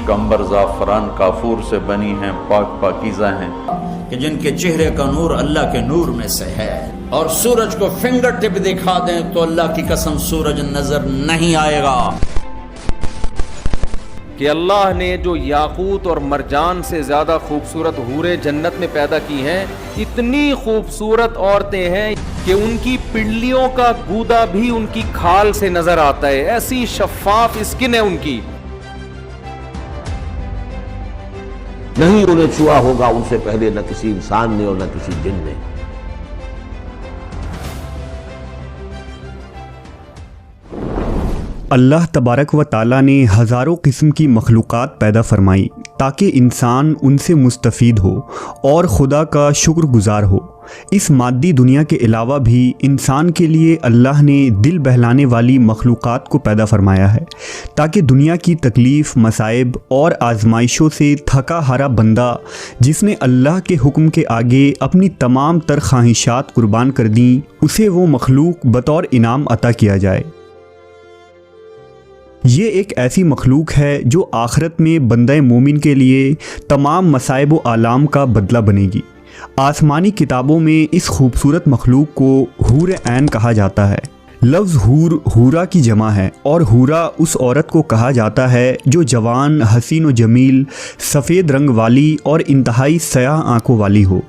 مشک عنبر زعفران کافور سے بنی ہیں، پاک پاکیزہ ہیں، کہ جن کے چہرے کا نور اللہ کے نور میں سے ہے، اور سورج کو فنگر ٹپ دکھا دیں تو اللہ کی قسم سورج نظر نہیں آئے گا۔ کہ اللہ نے جو یاقوت اور مرجان سے زیادہ خوبصورت حوریں جنت میں پیدا کی ہیں، اتنی خوبصورت عورتیں ہیں کہ ان کی پنڈلیوں کا گودا بھی ان کی کھال سے نظر آتا ہے، ایسی شفاف اسکن ہے ان کی۔ نہیں انہیں چھوا ہوگا ان سے پہلے نہ کسی انسان نے اور نہ کسی جن نے۔ اللہ تبارک و تعالیٰ نے ہزاروں قسم کی مخلوقات پیدا فرمائی تاکہ انسان ان سے مستفید ہو اور خدا کا شکر گزار ہو۔ اس مادی دنیا کے علاوہ بھی انسان کے لیے اللہ نے دل بہلانے والی مخلوقات کو پیدا فرمایا ہے تاکہ دنیا کی تکلیف، مصائب اور آزمائشوں سے تھکا ہارا بندہ جس نے اللہ کے حکم کے آگے اپنی تمام تر خواہشات قربان کر دیں، اسے وہ مخلوق بطور انعام عطا کیا جائے۔ یہ ایک ایسی مخلوق ہے جو آخرت میں بندہ مومن کے لیے تمام مصائب و آلام کا بدلہ بنے گی۔ آسمانی کتابوں میں اس خوبصورت مخلوق کو حور عین کہا جاتا ہے۔ لفظ حور حورا کی جمع ہے، اور حورا اس عورت کو کہا جاتا ہے جو جوان، حسین و جمیل، سفید رنگ والی اور انتہائی سیاہ آنکھوں والی ہو۔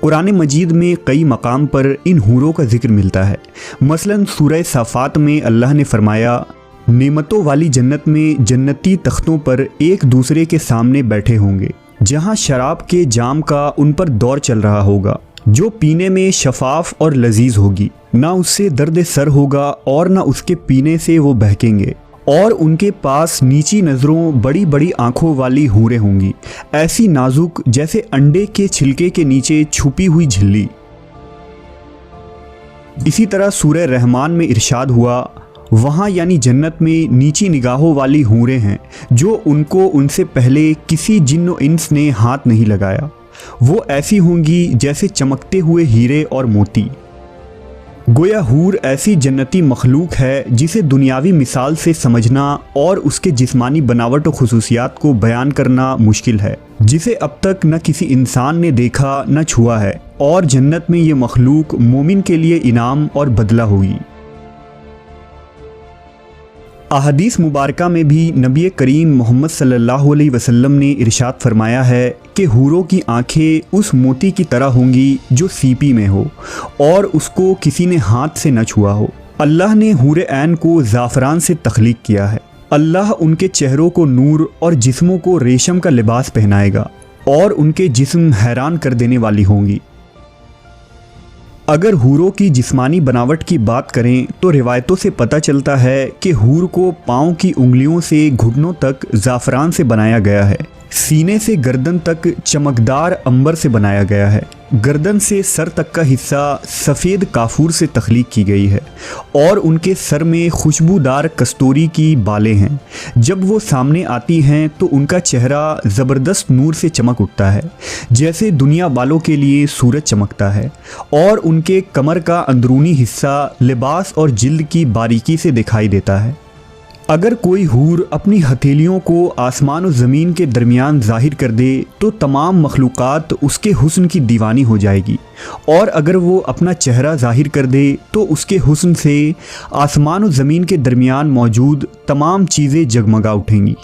قرآن مجید میں کئی مقام پر ان حوروں کا ذکر ملتا ہے۔ مثلاً سورہ صافات میں اللہ نے فرمایا، نعمتوں والی جنت میں جنتی تختوں پر ایک دوسرے کے سامنے بیٹھے ہوں گے، جہاں شراب کے جام کا ان پر دور چل رہا ہوگا، جو پینے میں شفاف اور لذیذ ہوگی، نہ اس سے درد سر ہوگا اور نہ اس کے پینے سے وہ بہکیں گے، اور ان کے پاس نیچی نظروں بڑی بڑی آنکھوں والی حوریں ہوں گی، ایسی نازک جیسے انڈے کے چھلکے کے نیچے چھپی ہوئی جھلی۔ اسی طرح سورہ رحمان میں ارشاد ہوا، وہاں یعنی جنت میں نیچی نگاہوں والی حوریں ہیں جو ان کو ان سے پہلے کسی جن و انس نے ہاتھ نہیں لگایا، وہ ایسی ہوں گی جیسے چمکتے ہوئے ہیرے اور موتی۔ گویا حور ایسی جنتی مخلوق ہے جسے دنیاوی مثال سے سمجھنا اور اس کے جسمانی بناوٹ و خصوصیات کو بیان کرنا مشکل ہے، جسے اب تک نہ کسی انسان نے دیکھا نہ چھوا ہے، اور جنت میں یہ مخلوق مومن کے لیے انعام اور بدلہ ہوگی۔ احادیث مبارکہ میں بھی نبی کریم محمد صلی اللہ علیہ وسلم نے ارشاد فرمایا ہے کہ حوروں کی آنکھیں اس موتی کی طرح ہوں گی جو سیپی میں ہو اور اس کو کسی نے ہاتھ سے نہ چھوا ہو۔ اللہ نے حور عین کو زعفران سے تخلیق کیا ہے۔ اللہ ان کے چہروں کو نور اور جسموں کو ریشم کا لباس پہنائے گا، اور ان کے جسم حیران کر دینے والی ہوں گی۔ اگر حوروں کی جسمانی بناوٹ کی بات کریں تو روایتوں سے پتہ چلتا ہے کہ حور کو پاؤں کی انگلیوں سے گھٹنوں تک زعفران سے بنایا گیا ہے، سینے سے گردن تک چمکدار عنبر سے بنایا گیا ہے، گردن سے سر تک کا حصہ سفید کافور سے تخلیق کی گئی ہے، اور ان کے سر میں خوشبودار کستوری کی بالیں ہیں۔ جب وہ سامنے آتی ہیں تو ان کا چہرہ زبردست نور سے چمک اٹھتا ہے، جیسے دنیا والوں کے لیے سورج چمکتا ہے، اور ان کے کمر کا اندرونی حصہ لباس اور جلد کی باریکی سے دکھائی دیتا ہے۔ اگر کوئی حور اپنی ہتھیلیوں کو آسمان و زمین کے درمیان ظاہر کر دے تو تمام مخلوقات اس کے حسن کی دیوانی ہو جائے گی، اور اگر وہ اپنا چہرہ ظاہر کر دے تو اس کے حسن سے آسمان و زمین کے درمیان موجود تمام چیزیں جگمگا اٹھیں گی۔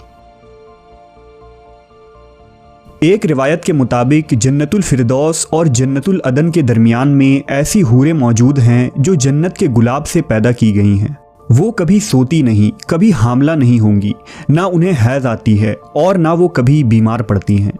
ایک روایت کے مطابق جنت الفردوس اور جنت العدن کے درمیان میں ایسی حوریں موجود ہیں جو جنت کے گلاب سے پیدا کی گئی ہیں۔ وہ کبھی سوتی نہیں، کبھی حاملہ نہیں ہوں گی، نہ انہیں حیض آتی ہے اور نہ وہ کبھی بیمار پڑتی ہیں۔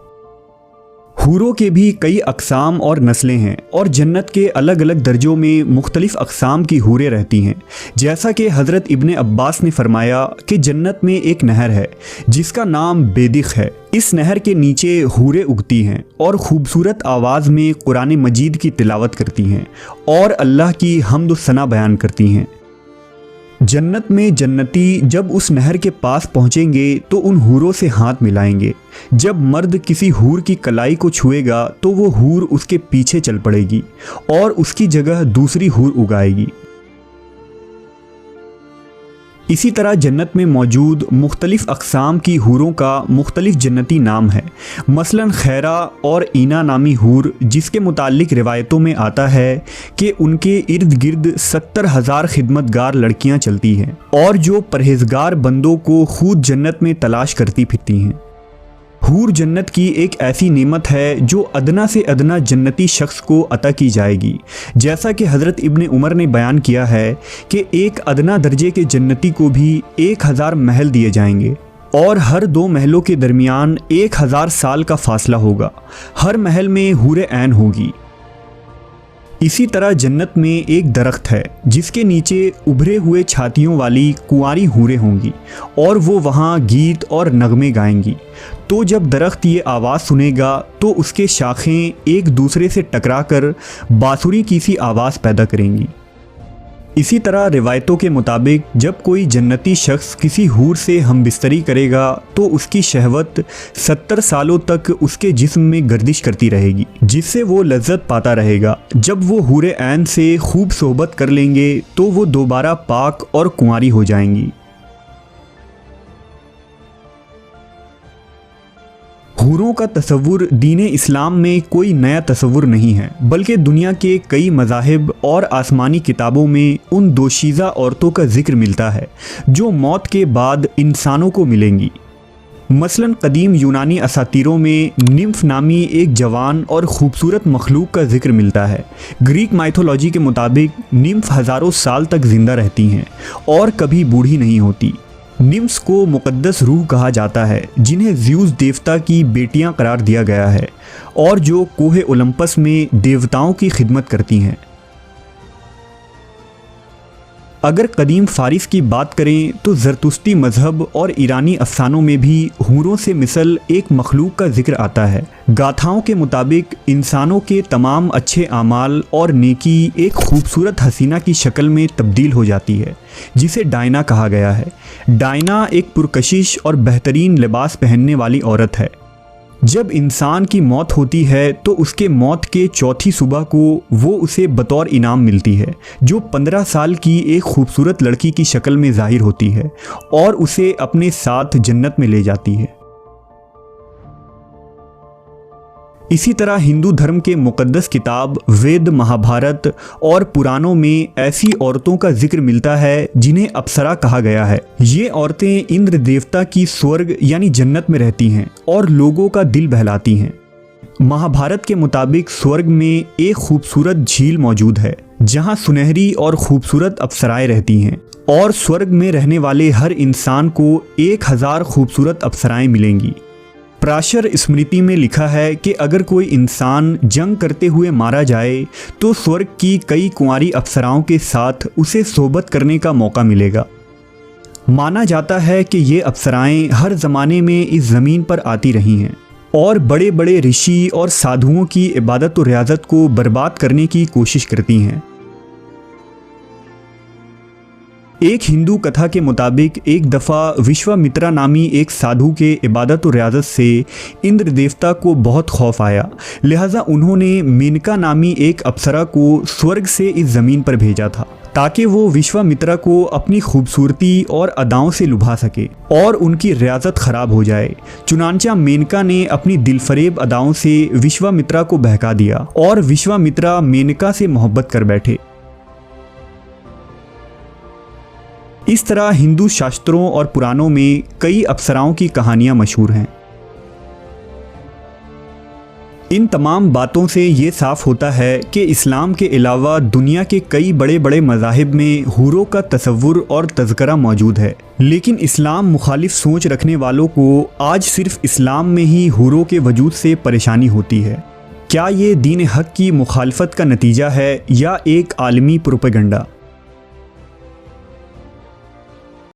حوروں کے بھی کئی اقسام اور نسلیں ہیں، اور جنت کے الگ الگ درجوں میں مختلف اقسام کی حوریں رہتی ہیں، جیسا کہ حضرت ابن عباس نے فرمایا کہ جنت میں ایک نہر ہے جس کا نام بیدق ہے۔ اس نہر کے نیچے حوریں اگتی ہیں اور خوبصورت آواز میں قرآن مجید کی تلاوت کرتی ہیں اور اللہ کی حمد و ثنا بیان کرتی ہیں۔ جنت میں جنتی جب اس نہر کے پاس پہنچیں گے تو ان حوروں سے ہاتھ ملائیں گے۔ جب مرد کسی حور کی کلائی کو چھوئے گا تو وہ حور اس کے پیچھے چل پڑے گی اور اس کی جگہ دوسری حور اگائے گی۔ اسی طرح جنت میں موجود مختلف اقسام کی حوروں کا مختلف جنتی نام ہے۔ مثلا خیرہ اور اینا نامی حور، جس کے متعلق روایتوں میں آتا ہے کہ ان کے ارد گرد 70,000 خدمتگار لڑکیاں چلتی ہیں اور جو پرہیزگار بندوں کو خود جنت میں تلاش کرتی پھرتی ہیں۔ حور جنت کی ایک ایسی نعمت ہے جو ادنا سے ادنا جنتی شخص کو عطا کی جائے گی، جیسا کہ حضرت ابن عمر نے بیان کیا ہے کہ ایک ادنا درجے کے جنتی کو بھی 1000 محل دیے جائیں گے اور ہر 2 محلوں کے درمیان 1000 سال کا فاصلہ ہوگا۔ ہر محل میں حور عین ہوگی۔ اسی طرح جنت میں ایک درخت ہے جس کے نیچے ابھرے ہوئے چھاتیوں والی کنواری حوریں ہوں گی اور وہ وہاں گیت اور نغمے گائیں گی۔ تو جب درخت یہ آواز سنے گا تو اس کے شاخیں ایک دوسرے سے ٹکرا کر بانسری کی سی آواز پیدا کریں گی۔ اسی طرح روایتوں کے مطابق جب کوئی جنتی شخص کسی حور سے ہم بستری کرے گا تو اس کی شہوت 70 سالوں تک اس کے جسم میں گردش کرتی رہے گی، جس سے وہ لذت پاتا رہے گا۔ جب وہ حور عین سے خوب صحبت کر لیں گے تو وہ دوبارہ پاک اور کنواری ہو جائیں گی۔ حوروں کا تصور دین اسلام میں کوئی نیا تصور نہیں ہے، بلکہ دنیا کے کئی مذاہب اور آسمانی کتابوں میں ان دوشیزہ عورتوں کا ذکر ملتا ہے جو موت کے بعد انسانوں کو ملیں گی۔ مثلا قدیم یونانی اساطیروں میں نمف نامی ایک جوان اور خوبصورت مخلوق کا ذکر ملتا ہے۔ گریک مائتھولوجی کے مطابق نمف ہزاروں سال تک زندہ رہتی ہیں اور کبھی بوڑھی نہیں ہوتی۔ نمفس کو مقدس روح کہا جاتا ہے جنہیں زیوس دیوتا کی بیٹیاں قرار دیا گیا ہے اور جو کوہ اولمپس میں دیوتاؤں کی خدمت کرتی ہیں۔ اگر قدیم فارس کی بات کریں تو زرتشتی مذہب اور ایرانی افسانوں میں بھی حوروں سے مثل ایک مخلوق کا ذکر آتا ہے۔ گاتھاؤں کے مطابق انسانوں کے تمام اچھے اعمال اور نیکی ایک خوبصورت حسینہ کی شکل میں تبدیل ہو جاتی ہے جسے ڈائنا کہا گیا ہے۔ ڈائنا ایک پرکشش اور بہترین لباس پہننے والی عورت ہے۔ جب انسان کی موت ہوتی ہے تو اس کے موت کے چوتھی صبح کو وہ اسے بطور انعام ملتی ہے، جو 15 سال کی ایک خوبصورت لڑکی کی شکل میں ظاہر ہوتی ہے اور اسے اپنے ساتھ جنت میں لے جاتی ہے۔ اسی طرح ہندو دھرم کے مقدس کتاب وید، مہابھارت اور پرانوں میں ایسی عورتوں کا ذکر ملتا ہے جنہیں اپسرا کہا گیا ہے۔ یہ عورتیں اندر دیوتا کی سورگ یعنی جنت میں رہتی ہیں اور لوگوں کا دل بہلاتی ہیں۔ مہابھارت کے مطابق سورگ میں ایک خوبصورت جھیل موجود ہے جہاں سنہری اور خوبصورت اپسرائیں رہتی ہیں اور سورگ میں رہنے والے ہر انسان کو 1000 خوبصورت اپسرائیں ملیں گی۔ پراشر اسمرتی میں لکھا ہے کہ اگر کوئی انسان جنگ کرتے ہوئے مارا جائے تو سورگ کی کئی کنواری اپسراؤں کے ساتھ اسے صحبت کرنے کا موقع ملے گا۔ مانا جاتا ہے کہ یہ اپسرائیں ہر زمانے میں اس زمین پر آتی رہی ہیں اور بڑے بڑے رشی اور سادھوؤں کی عبادت و ریاضت کو برباد کرنے کی کوشش کرتی ہیں۔ ایک ہندو کتھا کے مطابق ایک دفعہ وشوامترا نامی ایک سادھو کے عبادت و ریاضت سے اندر دیوتا کو بہت خوف آیا، لہٰذا انہوں نے مینکا نامی ایک اپسرا کو سورگ سے اس زمین پر بھیجا تھا تاکہ وہ وشوامترا کو اپنی خوبصورتی اور اداؤں سے لبھا سکے اور ان کی ریاضت خراب ہو جائے۔ چنانچہ مینکا نے اپنی دل فریب اداؤں سے وشوامترا کو بہکا دیا اور وشوامترا مینکا سے محبت کر بیٹھے۔ اس طرح ہندو شاستروں اور پرانوں میں کئی اپسراؤں کی کہانیاں مشہور ہیں۔ ان تمام باتوں سے یہ صاف ہوتا ہے کہ اسلام کے علاوہ دنیا کے کئی بڑے بڑے مذاہب میں حوروں کا تصور اور تذکرہ موجود ہے، لیکن اسلام مخالف سوچ رکھنے والوں کو آج صرف اسلام میں ہی حوروں کے وجود سے پریشانی ہوتی ہے۔ کیا یہ دین حق کی مخالفت کا نتیجہ ہے یا ایک عالمی پروپیگنڈا؟